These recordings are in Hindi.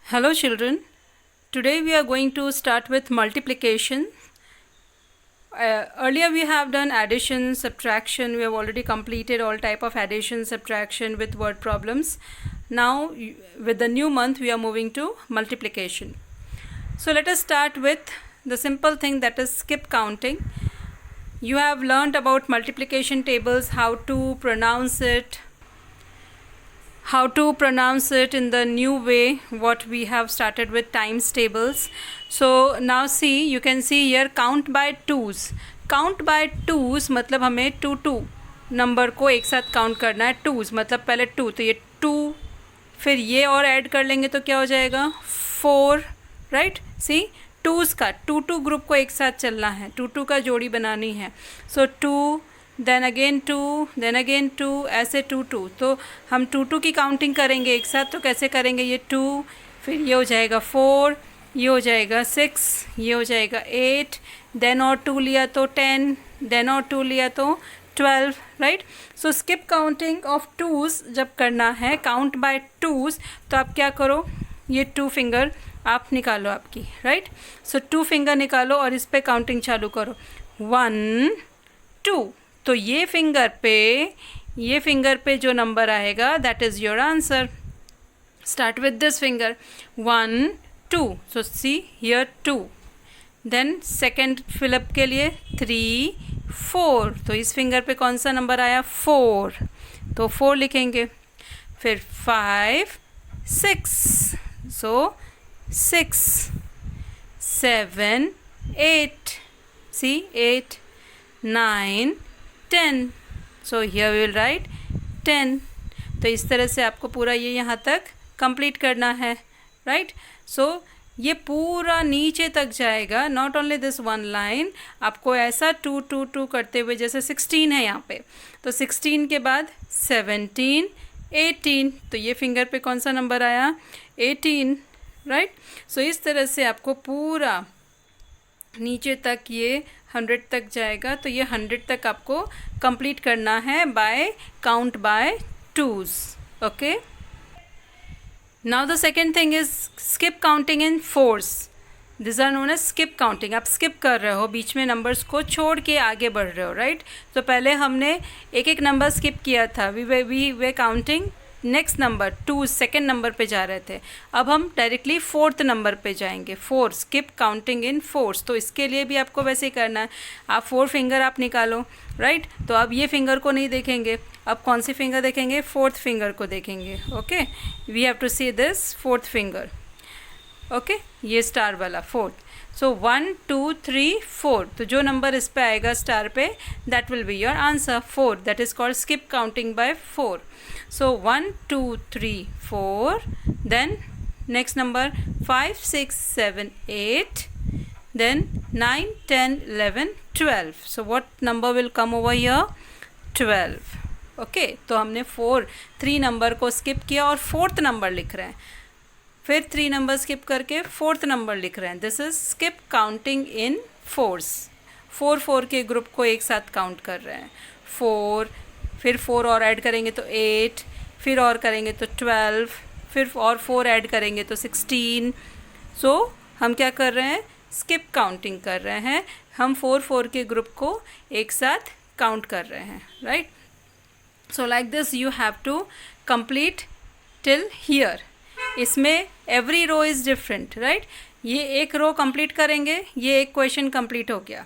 Hello children, today we are going to start with multiplication. Earlier we have done addition, subtraction, we have already completed all type of addition, subtraction with word problems. Now with the new month we are moving to multiplication. So let us start with the simple thing, that is skip counting. You have learned about multiplication tables, how to pronounce it in the new way, what we have started with times tables. So now see, you can see here count by twos. Count by twos मतलब हमें टू नंबर को एक साथ काउंट करना है. टूज मतलब पहले टू, तो ये टू, फिर ये और ऐड कर लेंगे तो क्या हो जाएगा 4, राइट. सी टूज़ का टू ग्रुप को एक साथ चलना है, टू का जोड़ी बनानी है. सो टू, देन अगेन टू, ऐसे टू. तो हम टू की काउंटिंग करेंगे एक साथ, तो कैसे करेंगे, ये 2, फिर ये हो जाएगा 4, ये हो जाएगा 6, ये हो जाएगा 8, देन और 2 लिया तो 10, देन और 2 लिया तो 12, right. So skip counting of twos जब करना है, काउंट बाय टूज़, तो आप क्या करो, ये 2 फिंगर आप निकालो आपकी, राइट. सो 2 फिंगर निकालो और इस पे काउंटिंग चालू करो. 1 2, तो ये फिंगर पे जो नंबर आएगा that is your answer. Start with this finger 1 2, so see here 2. Then second fill up के लिए 3 4, तो इस फिंगर पे कौन सा नंबर आया 4, तो 4 लिखेंगे. फिर 5 6, so 6 7 8, see 8 9 10, so here we will write 10. तो इस तरह से आपको पूरा ये यहाँ तक कंप्लीट करना है, राइट. सो ये पूरा नीचे तक जाएगा, not only this one line. आपको ऐसा 2 2 2 करते हुए, जैसे 16 है यहाँ पे, तो 16 के बाद 17 18, तो ये फिंगर पे कौन सा नंबर आया 18, राइट. सो इस तरह से आपको पूरा नीचे तक ये 100 तक जाएगा. तो ये 100 तक आपको कंप्लीट करना है by count by twos. Okay. Now the second thing is skip counting in fours. This are known as skip counting. आप स्किप कर रहे हो, बीच में नंबर्स को छोड़ के आगे बढ़ रहे हो, राइट. तो पहले हमने एक नंबर स्किप किया था, we were counting next number 2, second number पे जा रहे थे. अब हम डायरेक्टली 4th नंबर पे जाएंगे. 4, स्किप काउंटिंग इन फोर्स. तो इसके लिए भी आपको वैसे ही करना है. आप 4 फिंगर आप निकालो, राइट. तो अब ये फिंगर को नहीं देखेंगे, अब कौन सी फिंगर देखेंगे, 4th फिंगर को देखेंगे. Okay, we have to see this 4th finger. Okay, ये स्टार वाला 4th. सो 1 2 3 4, तो जो नंबर इस पे आएगा स्टार पे, that will be your answer 4. That is called skip counting by 4. So 1 2 3 4, then next number 5 6 7 8, then 9 10 11 12. So what number will come over here, 12. Okay, तो हमने 3 नंबर को स्किप किया और 4th नंबर लिख रहे हैं. फिर 3 नंबर स्किप करके 4th नंबर लिख रहे हैं. This is skip counting in force. 4 के ग्रुप को एक साथ काउंट कर रहे हैं. 4, फिर 4 और ऐड करेंगे तो 8, फिर और करेंगे तो 12, फिर और 4 ऐड करेंगे तो 16. सो हम क्या कर रहे हैं, स्किप काउंटिंग कर रहे हैं. हम 4 के ग्रुप को एक साथ काउंट कर रहे हैं, right. So like this you have to complete till here. इसमें every row is different, right. ये एक रो कंप्लीट करेंगे, ये एक क्वेश्चन कंप्लीट हो गया.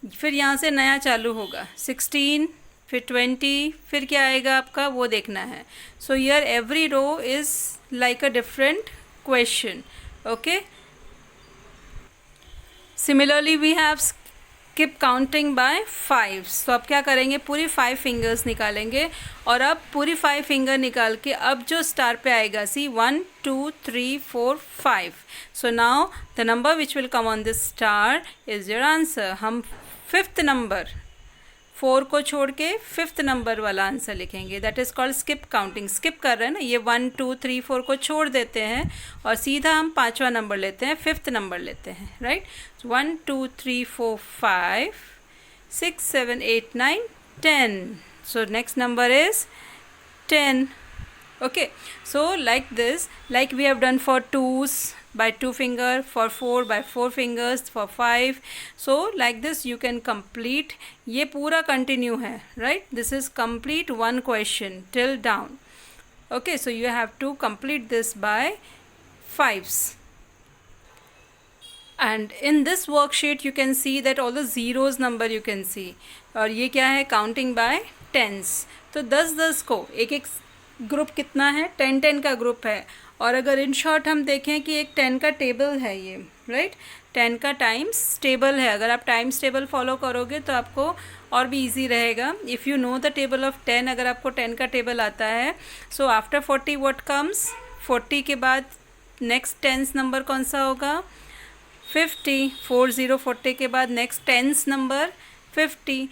फिर यहाँ से नया चालू होगा 16, फिर 20, फिर क्या आएगा आपका वो देखना है. So here every row is like a different question. Okay. Similarly we have skip counting by 5. तो अब क्या करेंगे, पूरी 5 फिंगर्स निकालेंगे. और अब पूरी 5 फिंगर निकाल के अब जो स्टार पे आएगा, सी 1 2 3 4 5. So now the number which will come on this star is your answer. हम 5th नंबर, 4 को छोड़ के 5th नंबर वाला आंसर लिखेंगे. That is called skip counting. Skip कर रहे हैं ना, ये 1 2 3 4 को छोड़ देते हैं और सीधा हम 5वां नंबर लेते हैं, 5th नंबर लेते हैं, right. 1 2 3 4 5 6 7 8 9 10. So next number is 10. Okay, so like this, like we have done for 2s by 2 finger, for 4 by 4 fingers, for 5. So like this you can complete. ये पूरा continue है, right? This is complete one question till down. Okay, so you have to complete this by 5s. And in this worksheet you can see that all the zeros number you can see. और ये क्या है? Counting by tens. तो 10-10 को एक एक ग्रुप कितना है? 10-10 का ग्रुप है. और अगर इन शॉर्ट हम देखें कि एक 10 का टेबल है ये, राइट? 10 का टाइम्स टेबल है. अगर आप टाइम्स टेबल फॉलो करोगे तो आपको और भी इजी रहेगा. If you know the table of 10, अगर आपको 10 का टेबल आता है, सो आफ्टर 40 व्हाट कम्स? 40 के बाद नेक्स्ट टेंस नंबर कौन सा होगा? 50. 40 के बाद नेक्स्ट टेंस नंबर 50.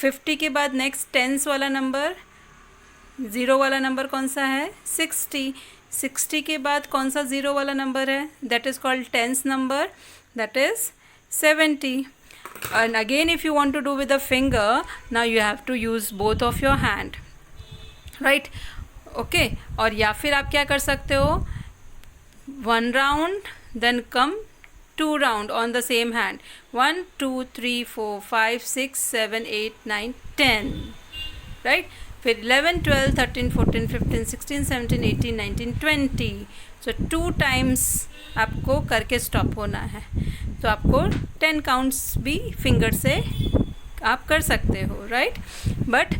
50 के बाद नेक्स्ट टेंस वाला नंबर, ज़ीरो वाला नंबर कौन सा है? 60. 60 के बाद कौन सा ज़ीरो वाला नंबर है? That is called tens number, that is 70. And again if you want to do with the finger, now you have to use both of your hand, right? Okay, और या फिर आप क्या कर सकते हो? 1 round then come 2 round on the same hand. 1 2 3 4 5 6 7 8 9 10, right? फिर 11 12 13 14 15 16 17 18 19 20. सो 2 टाइम्स आपको करके स्टॉप होना है. तो आपको 10 काउंट्स भी फिंगर से आप कर सकते हो, right? But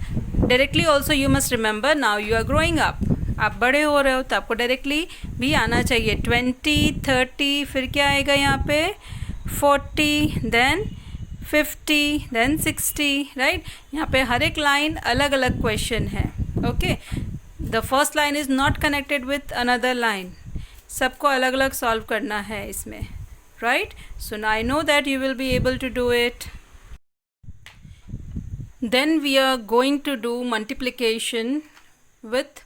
directly also you must remember, now you are growing up. आप बड़े हो रहे हो तो आपको डायरेक्टली भी आना चाहिए. 20 30, फिर क्या आएगा यहाँ पे? 40, देन 50, देन 60, राइट? यहाँ पे हर एक लाइन अलग अलग क्वेश्चन है. Okay, the first line is not connected with another line. सबको अलग अलग सॉल्व करना है इसमें, right? So I know that you will be able to do it. Then we are going to do multiplication with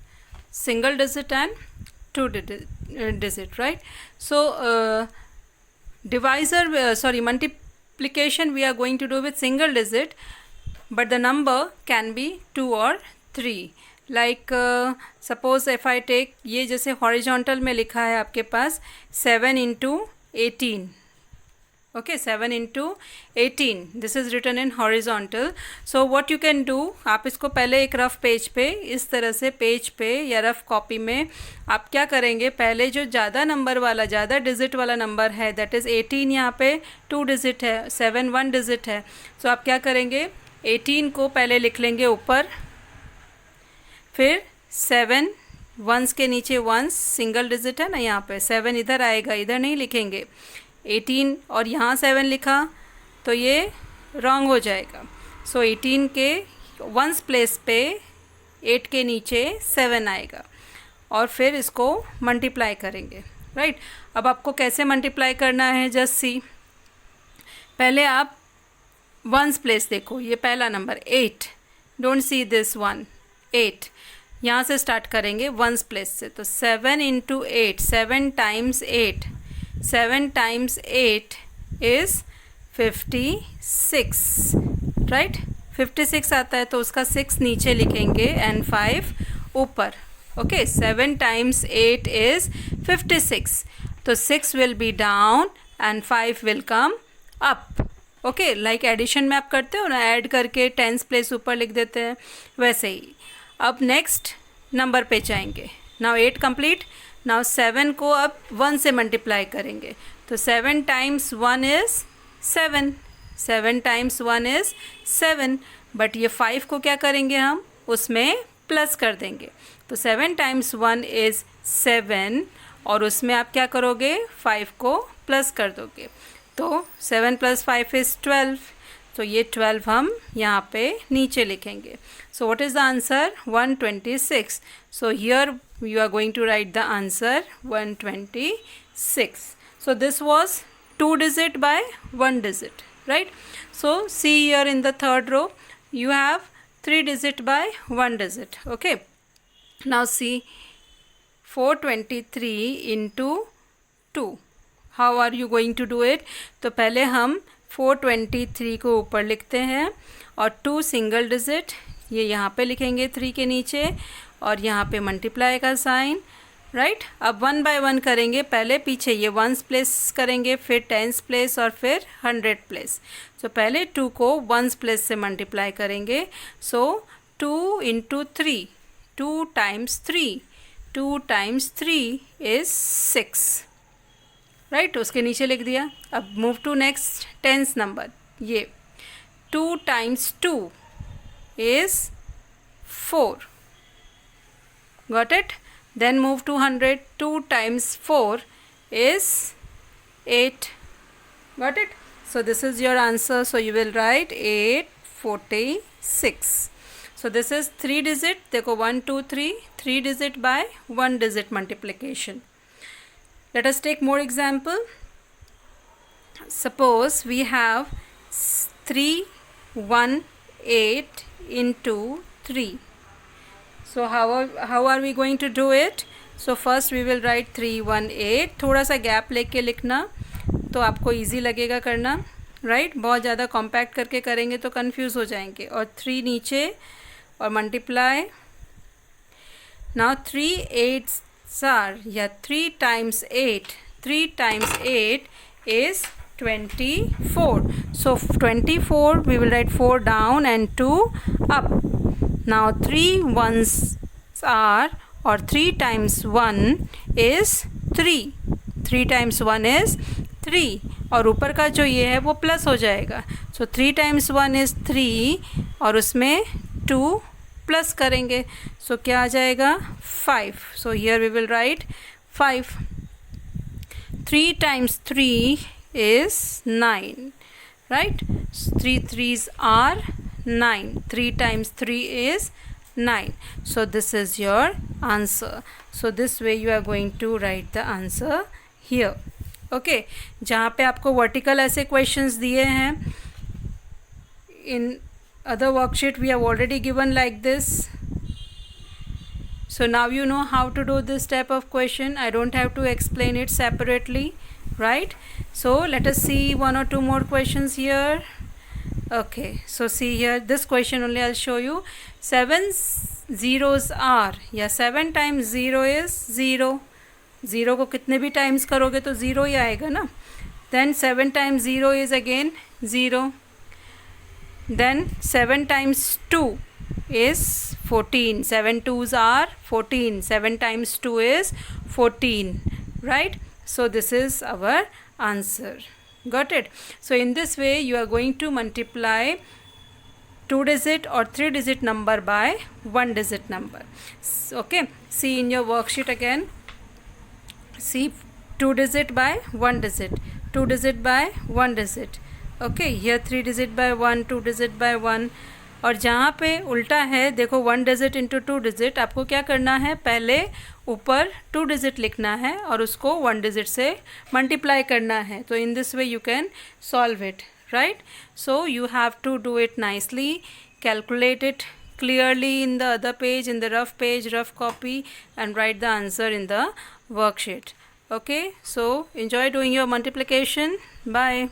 single digit and 2 digit, right? So multiplication we are going to do with single digit, but the number can be 2 or 3. Like suppose if I take ये जैसे horizontal में लिखा है आपके पास 7 into 18. Okay, 7 into 18. This is written in horizontal. So what you can do, आप इसको पहले एक रफ पेज पे, इस तरह से पेज पे या रफ कॉपी में आप क्या करेंगे? पहले जो ज़्यादा नंबर वाला, ज़्यादा डिजिट वाला नंबर है, दैट इज़ 18, यहाँ पे 2 डिजिट है, 7 1 डिजिट है. सो आप क्या करेंगे? 18 को पहले लिख लेंगे ऊपर, फिर 7 1s के नीचे 1 सिंगल डिजिट है ना, यहाँ पे 7 इधर आएगा, इधर नहीं लिखेंगे. 18 और यहाँ 7 लिखा तो ये रॉन्ग हो जाएगा. सो 18 के 1s प्लेस पे 8 के नीचे 7 आएगा और फिर इसको मल्टीप्लाई करेंगे, राइट? अब आपको कैसे मल्टीप्लाई करना है, जस्ट सी. पहले आप 1s प्लेस देखो, ये पहला नंबर 8, डोंट सी दिस 1, 8. यहाँ से स्टार्ट करेंगे 1s प्लेस से. तो 7 into 8, 7 times 8, 7 times 8 is 56, right? 56 आता है तो उसका 6 नीचे लिखेंगे एंड 5 ऊपर. Okay, 7 times 8 is 56. तो 6 will be down and 5 will come up. Okay, like addition में आप करते हो ना, ऐड करके 10s प्लेस ऊपर लिख देते हैं, वैसे ही. अब नेक्स्ट नंबर पे जाएंगे. Now 8 complete. नाउ 7 को अब 1 से मल्टीप्लाई करेंगे. तो 7 times 1 is 7, 7 times 1 is 7. But ये 5 को क्या करेंगे हम? उसमें प्लस कर देंगे. तो 7 times 1 is 7 और उसमें आप क्या करोगे? 5 को प्लस कर दोगे. तो 7 + 5 is 12. तो ये 12 हम यहाँ पे नीचे लिखेंगे. So what is the answer? 126. So here you are going to write the answer 126. So this was 2 digit by 1 digit, right? So see here in the third row you have 3 digit by 1 digit. Okay, now see 423 into 2. How are you going to do it? तो पहले हम 423 को ऊपर लिखते हैं और 2 सिंगल डिजिट ये यहाँ पे लिखेंगे 3 के नीचे, और यहाँ पे मल्टीप्लाई का साइन, राइट। अब 1 बाय 1 करेंगे, पहले पीछे ये 1s प्लेस करेंगे, फिर 10s प्लेस और फिर 100 प्लेस। सो पहले 2 को 1s प्लेस से मल्टीप्लाई करेंगे। सो 2 into 3, 2 times 3, 2 times 3 is 6, right. उसके नीचे लिख दिया। अब move to next 10th number, ये 2 times 2 is 4, got it. Then move to 100, 2 times 4 is 8, got it. So this is your answer. So you will write 846. So this is 3 digit, देखो 1 2 3, 3 digit by 1 digit multiplication. Let us take more example. Suppose we have 318 into 3. So how are we going to do it? So first we will write 318, थोड़ा सा गैप लेके लिखना तो आपको इजी लगेगा करना, राइट। बहुत ज़्यादा कॉम्पैक्ट करके करेंगे तो कंफ्यूज हो जाएंगे। और 3 नीचे और मल्टीप्लाई। नाउ 3 8s are, या 3 times 8, 3 times 8 is 24. So 24 we will write 4 down and 2 up. Now 3 1s are, or 3 times 1 is 3, 3 times 1 is 3, और ऊपर का जो ये है वो प्लस हो जाएगा। So 3 times 1 is 3 और उसमें 2 प्लस करेंगे, so क्या आ जाएगा 5. So here we will write 5. 3 times 3 is 9, right. 3 3s are 9, 3 times 3 is 9. So this is your answer. So this way you are going to write the answer here. Okay, जहाँ पे आपको वर्टिकल ऐसे क्वेश्चंस दिए हैं, in other worksheet we have already given like this. So now you know how to do this type of question. I don't have to explain it separately, right. So let us see 1 or 2 more questions here. Okay, so see here, this question only I'll show you. 7 zeros are, या 7 times 0 is 0. 0 को कितने भी टाइम्स करोगे तो 0 ही आएगा ना. Then 7 times 0 is again 0. Then 7 times 2 is 14. 7 2s are 14. 7 times 2 is 14, right. So this is our answer. Got it? So in this way you are going to multiply 2 digit or 3 digit number by 1 digit number. Okay, see in your worksheet again. See 2 digit by 1 digit, 2 digit by 1 digit. Okay, here 3 digit by 1, 2 digit by 1. और जहाँ पे उल्टा है देखो 1 डिजिट इंटू 2 डिजिट, आपको क्या करना है, पहले ऊपर 2 डिजिट लिखना है और उसको 1 डिजिट से मल्टीप्लाई करना है. तो in this way you can solve it, right. So you have to do it nicely, calculate it clearly in the other page, in the rough page, rough copy, and write the answer in the worksheet. Okay, so enjoy doing your multiplication. Bye.